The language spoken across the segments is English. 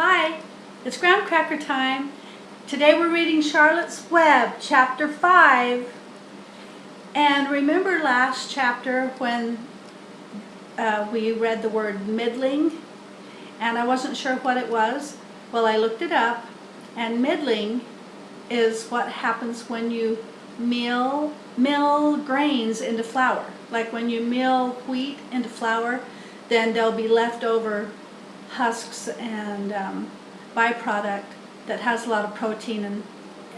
Hi, it's Gramcracker time. Today we're reading Charlotte's Web, Chapter 5. And remember last chapter when we read the word middling? And I wasn't sure what it was. Well, I looked it up, and middling is what happens when you mill grains into flour. Like when you mill wheat into flour, then there'll be leftover husks and byproduct that has a lot of protein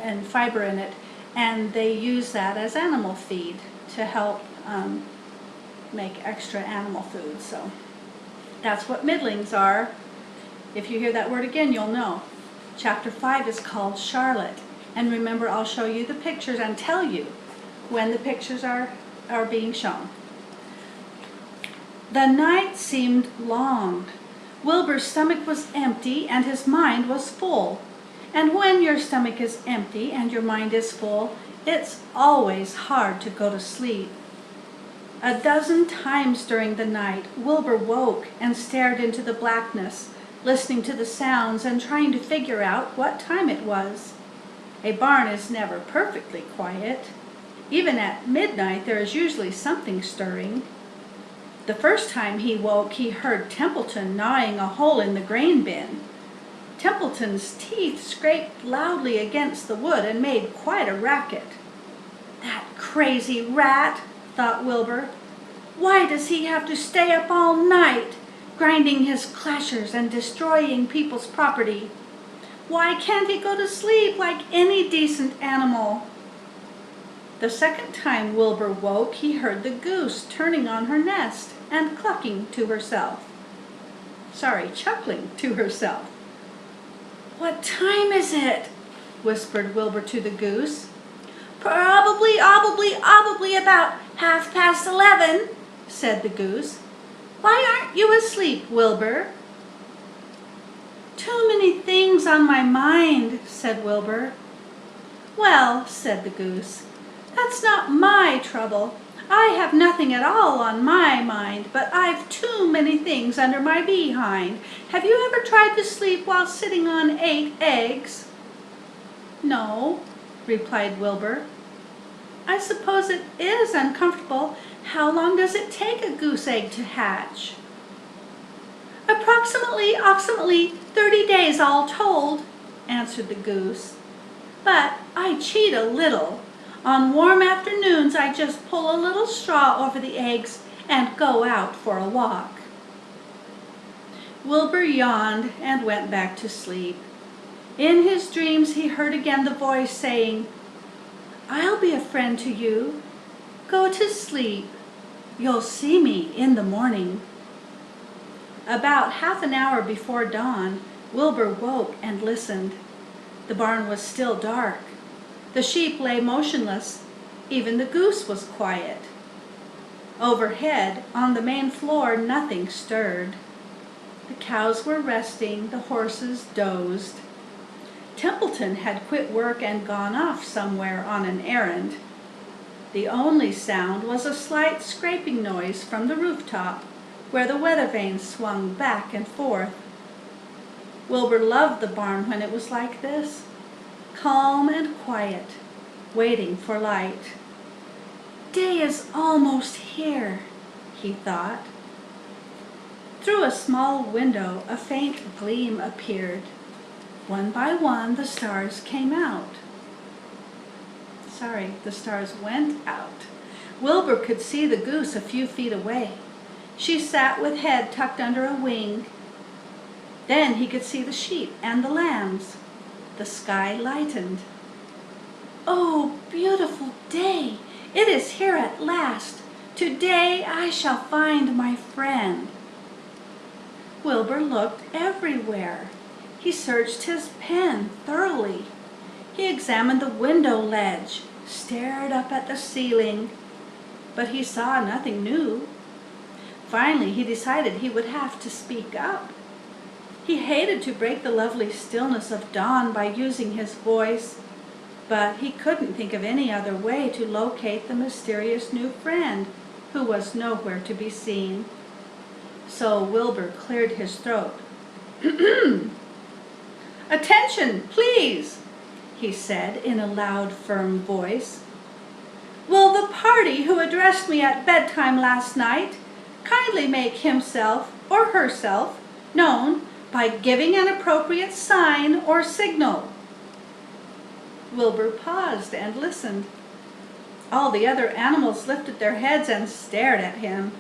and fiber in it, and they use that as animal feed to help make extra animal food. So that's what middlings are. If you hear that word again, you'll know. Chapter 5 is called Charlotte, and remember, I'll show you the pictures and tell you when the pictures are being shown. The night seemed long. Wilbur's stomach was empty and his mind was full. And when your stomach is empty and your mind is full, it's always hard to go to sleep. A dozen times during the night, Wilbur woke and stared into the blackness, listening to the sounds and trying to figure out what time it was. A barn is never perfectly quiet. Even at midnight, there is usually something stirring. The first time he woke, he heard Templeton gnawing a hole in the grain bin. Templeton's teeth scraped loudly against the wood and made quite a racket. That crazy rat, thought Wilbur. Why does he have to stay up all night, grinding his clashers and destroying people's property? Why can't he go to sleep like any decent animal? The second time Wilbur woke, he heard the goose turning on her nest and chuckling to herself. "What time is it?" whispered Wilbur to the goose. "Probably about 11:30, said the goose. "Why aren't you asleep, Wilbur?" "Too many things on my mind," said Wilbur. "Well," said the goose, "that's not my trouble. I have nothing at all on my mind, but I've too many things under my behind. Have you ever tried to sleep while sitting on 8 eggs? "No," replied Wilbur. "I suppose it is uncomfortable. How long does it take a goose egg to hatch?" Approximately 30 days all told," answered the goose. "But I cheat a little. On warm afternoons, I just pull a little straw over the eggs and go out for a walk." Wilbur yawned and went back to sleep. In his dreams, he heard again the voice saying, "I'll be a friend to you. Go to sleep. You'll see me in the morning." About half an hour before dawn, Wilbur woke and listened. The barn was still dark. The sheep lay motionless. Even the goose was quiet. Overhead, on the main floor, nothing stirred. The cows were resting, the horses dozed. Templeton had quit work and gone off somewhere on an errand. The only sound was a slight scraping noise from the rooftop, where the weather vanes swung back and forth. Wilbur loved the barn when it was like this, calm and quiet, waiting for light. "Day is almost here," he thought. Through a small window, a faint gleam appeared. One by one, the stars came out. The stars went out. Wilbur could see the goose a few feet away. She sat with head tucked under a wing. Then he could see the sheep and the lambs. The sky lightened. "Oh, beautiful day! It is here at last. Today I shall find my friend." Wilbur looked everywhere. He searched his pen thoroughly. He examined the window ledge, stared up at the ceiling, but he saw nothing new. Finally, he decided he would have to speak up. He hated to break the lovely stillness of dawn by using his voice, but he couldn't think of any other way to locate the mysterious new friend who was nowhere to be seen. So Wilbur cleared his throat. "Attention, please," he said in a loud, firm voice. "Will the party who addressed me at bedtime last night kindly make himself or herself known by giving an appropriate sign or signal?" Wilbur paused and listened. All the other animals lifted their heads and stared at him.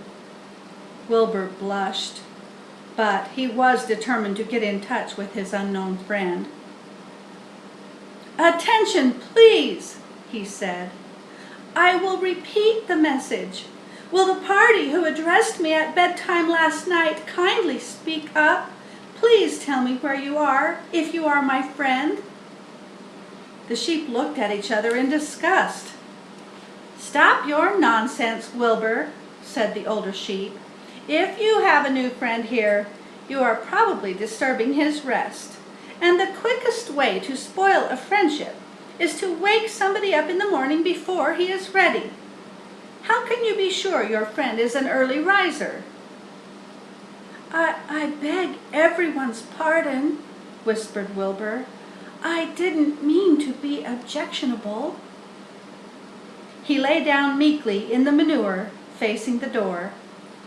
Wilbur blushed, but he was determined to get in touch with his unknown friend. "Attention, please," he said. "I will repeat the message. Will the party who addressed me at bedtime last night kindly speak up? Please tell me where you are, if you are my friend." The sheep looked at each other in disgust. "Stop your nonsense, Wilbur," said the older sheep. "If you have a new friend here, you are probably disturbing his rest. And the quickest way to spoil a friendship is to wake somebody up in the morning before he is ready. How can you be sure your friend is an early riser?" I beg everyone's pardon," whispered Wilbur. "I didn't mean to be objectionable." He lay down meekly in the manure, facing the door.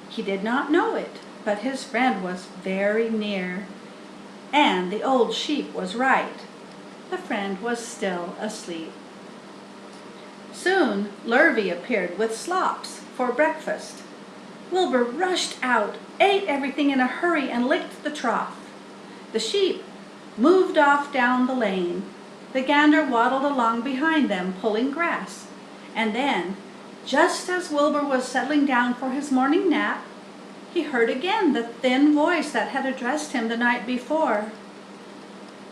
He did not know it, but his friend was very near. And the old sheep was right. The friend was still asleep. Soon Lurvy appeared with slops for breakfast. Wilbur rushed out, ate everything in a hurry, and licked the trough. The sheep moved off down the lane. The gander waddled along behind them, pulling grass. And then, just as Wilbur was settling down for his morning nap, he heard again the thin voice that had addressed him the night before.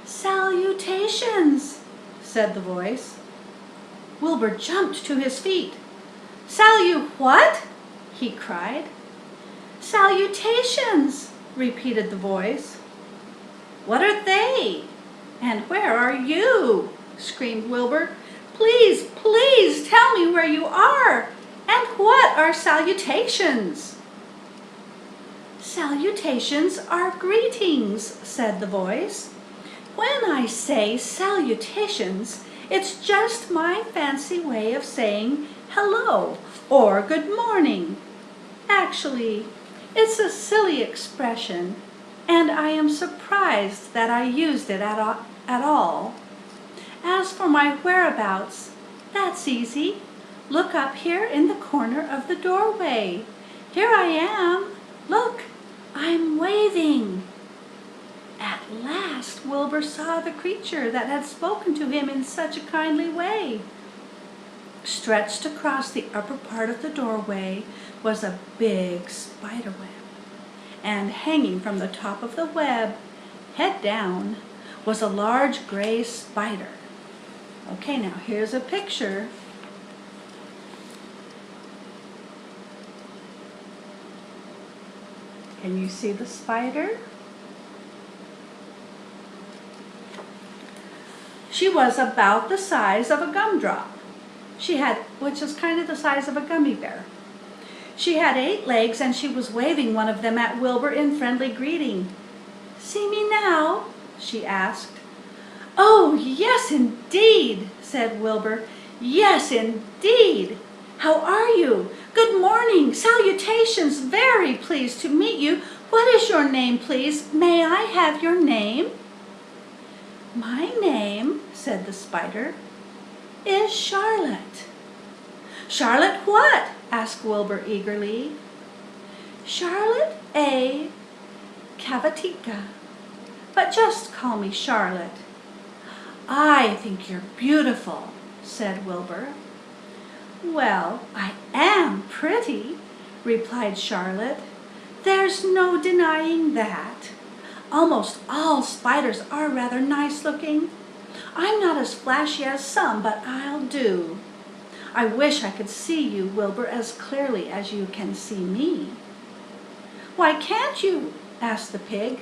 "Salutations," said the voice. Wilbur jumped to his feet. What?" he cried. "Salutations," repeated the voice. "What are they? And where are you?" screamed Wilbur. "Please, please tell me where you are. And what are salutations?" "Salutations are greetings," said the voice. "When I say salutations, it's just my fancy way of saying hello or good morning. Actually, it's a silly expression, and I am surprised that I used it at all. As for my whereabouts, that's easy. Look up here in the corner of the doorway. Here I am. Look, I'm waving." At last Wilbur saw the creature that had spoken to him in such a kindly way. Stretched across the upper part of the doorway was a big spider web, and hanging from the top of the web, head down, was a large gray spider. Okay, now here's a picture. Can you see the spider? She was about the size of a gumdrop. Which is kind of the size of a gummy bear. She had 8 legs, and she was waving one of them at Wilbur in friendly greeting. "See me now?" she asked. "Oh, yes, indeed," said Wilbur. "Yes, indeed. How are you? Good morning. Salutations. Very pleased to meet you. What is your name, please? May I have your name?" "My name," said the spider, "is Charlotte." "Charlotte what?" asked Wilbur eagerly. "Charlotte A. Cavatica. But just call me Charlotte." "I think you're beautiful," said Wilbur. "Well, I am pretty," replied Charlotte. "There's no denying that. Almost all spiders are rather nice looking. I'm not as flashy as some, but I'll do. I wish I could see you, Wilbur, as clearly as you can see me." "Why can't you?" asked the pig.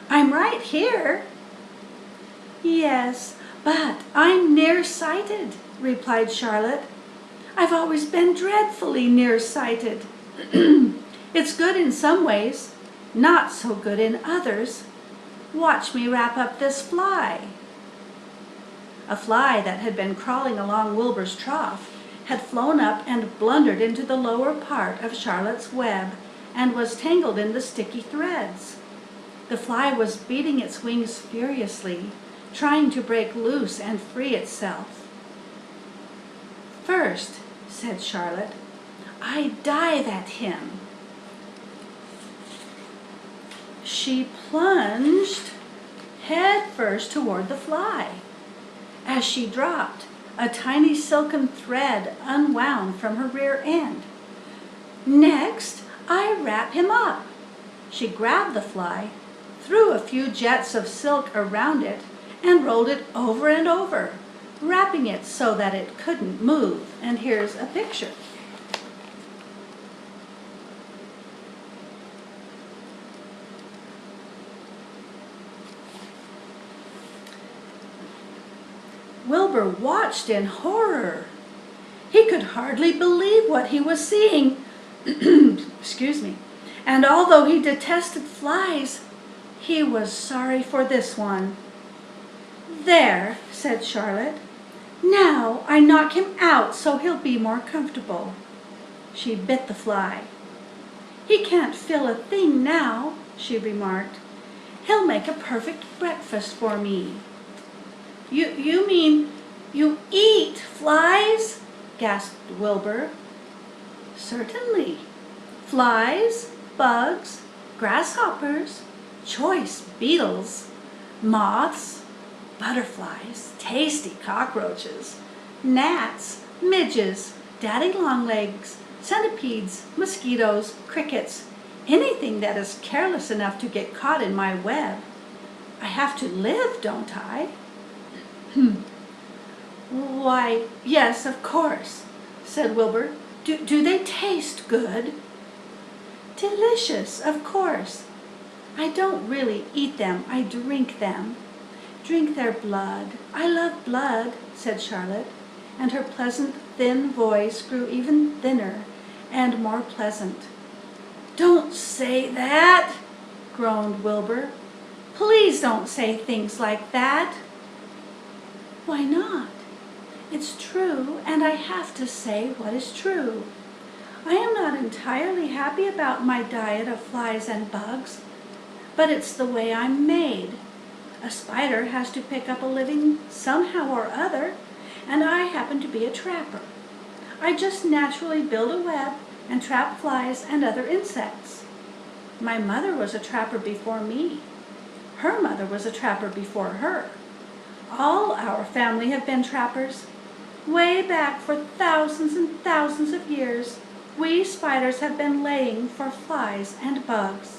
"I'm right here." "Yes, but I'm nearsighted," replied Charlotte. "I've always been dreadfully nearsighted. It's good in some ways, not so good in others. Watch me wrap up this fly." A fly that had been crawling along Wilbur's trough had flown up and blundered into the lower part of Charlotte's web and was tangled in the sticky threads. The fly was beating its wings furiously, trying to break loose and free itself. "First," said Charlotte, "I dive at him." She plunged head first toward the fly. As she dropped, a tiny silken thread unwound from her rear end. "Next, I wrap him up." She grabbed the fly, threw a few jets of silk around it, and rolled it over and over, wrapping it so that it couldn't move. And here's a picture. Wilbur watched in horror. He could hardly believe what he was seeing. Excuse me. And although he detested flies, he was sorry for this one. "There," said Charlotte. "Now I knock him out so he'll be more comfortable." She bit the fly. "He can't feel a thing now," she remarked. "He'll make a perfect breakfast for me." You mean you eat flies?" gasped Wilbur. "Certainly. Flies, bugs, grasshoppers, choice beetles, moths, butterflies, tasty cockroaches, gnats, midges, daddy-long-legs, centipedes, mosquitoes, crickets, anything that is careless enough to get caught in my web. I have to live, don't I?" "Why, yes, of course," said Wilbur. Do they taste good?" "Delicious, of course. I don't really eat them, I drink them. Drink their blood. I love blood," said Charlotte, and her pleasant, thin voice grew even thinner and more pleasant. "Don't say that," groaned Wilbur. "Please don't say things like that." "Why not? It's true, and I have to say what is true. I am not entirely happy about my diet of flies and bugs, but it's the way I'm made. A spider has to pick up a living somehow or other, and I happen to be a trapper. I just naturally build a web and trap flies and other insects. My mother was a trapper before me. Her mother was a trapper before her. All our family have been trappers. Way back for thousands and thousands of years, we spiders have been laying for flies and bugs."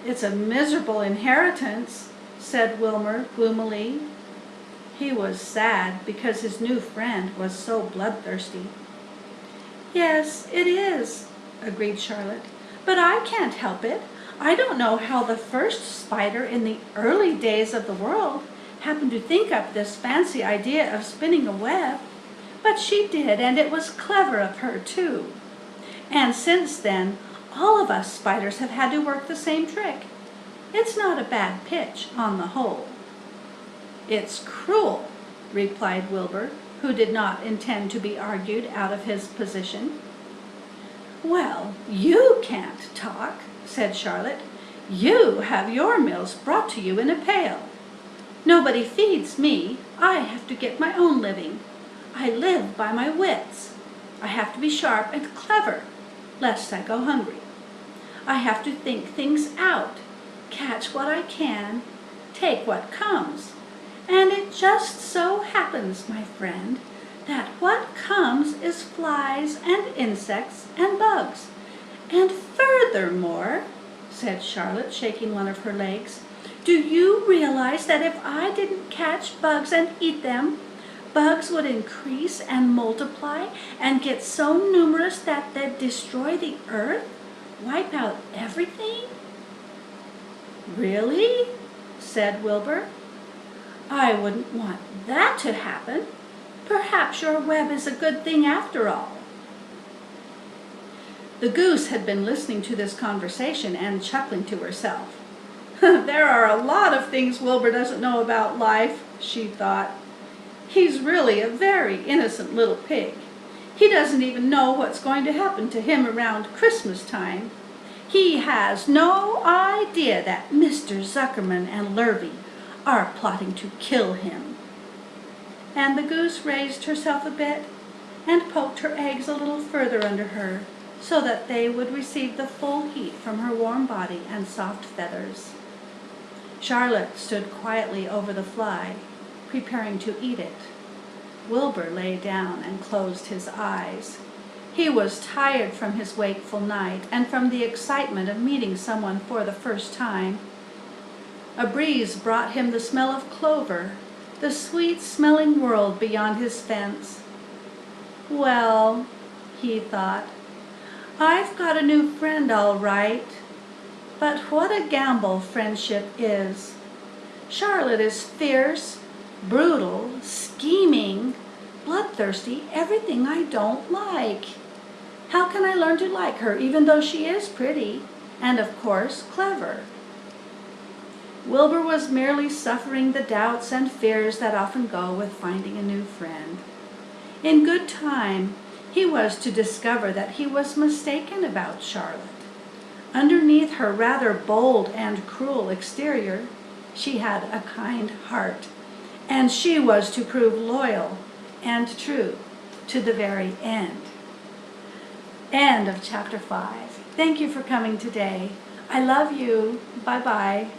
"It's a miserable inheritance," said Wilbur gloomily. He was sad because his new friend was so bloodthirsty. "Yes, it is," agreed Charlotte, "but I can't help it. I don't know how the first spider in the early days of the world happened to think up this fancy idea of spinning a web, but she did, and it was clever of her, too. And since then, all of us spiders have had to work the same trick. It's not a bad pitch, on the whole." "It's cruel," replied Wilbur, who did not intend to be argued out of his position. "Well, you can't talk," said Charlotte. "You have your meals brought to you in a pail. Nobody feeds me. I have to get my own living. I live by my wits. I have to be sharp and clever, lest I go hungry. I have to think things out, catch what I can, take what comes. And it just so happens, my friend, that what comes is flies and insects and bugs. And furthermore," said Charlotte, shaking one of her legs, "do you realize that if I didn't catch bugs and eat them, bugs would increase and multiply and get so numerous that they'd destroy the earth, wipe out everything?" "Really?" said Wilbur. "I wouldn't want that to happen. Perhaps your web is a good thing after all." The goose had been listening to this conversation and chuckling to herself. There are a lot of things Wilbur doesn't know about life, she thought. He's really a very innocent little pig. He doesn't even know what's going to happen to him around Christmas time. He has no idea that Mr. Zuckerman and Lurvy are plotting to kill him. And the goose raised herself a bit and poked her eggs a little further under her, so that they would receive the full heat from her warm body and soft feathers. Charlotte stood quietly over the fly, preparing to eat it. Wilbur lay down and closed his eyes. He was tired from his wakeful night and from the excitement of meeting someone for the first time. A breeze brought him the smell of clover, the sweet-smelling world beyond his fence. Well, he thought, I've got a new friend all right. But what a gamble friendship is. Charlotte is fierce, brutal, scheming, bloodthirsty, everything I don't like. How can I learn to like her even though she is pretty and, of course, clever? Wilbur was merely suffering the doubts and fears that often go with finding a new friend. In good time, he was to discover that he was mistaken about Charlotte. Underneath her rather bold and cruel exterior, she had a kind heart, and she was to prove loyal and true to the very end. End of chapter 5. Thank you for coming today. I love you. Bye-bye.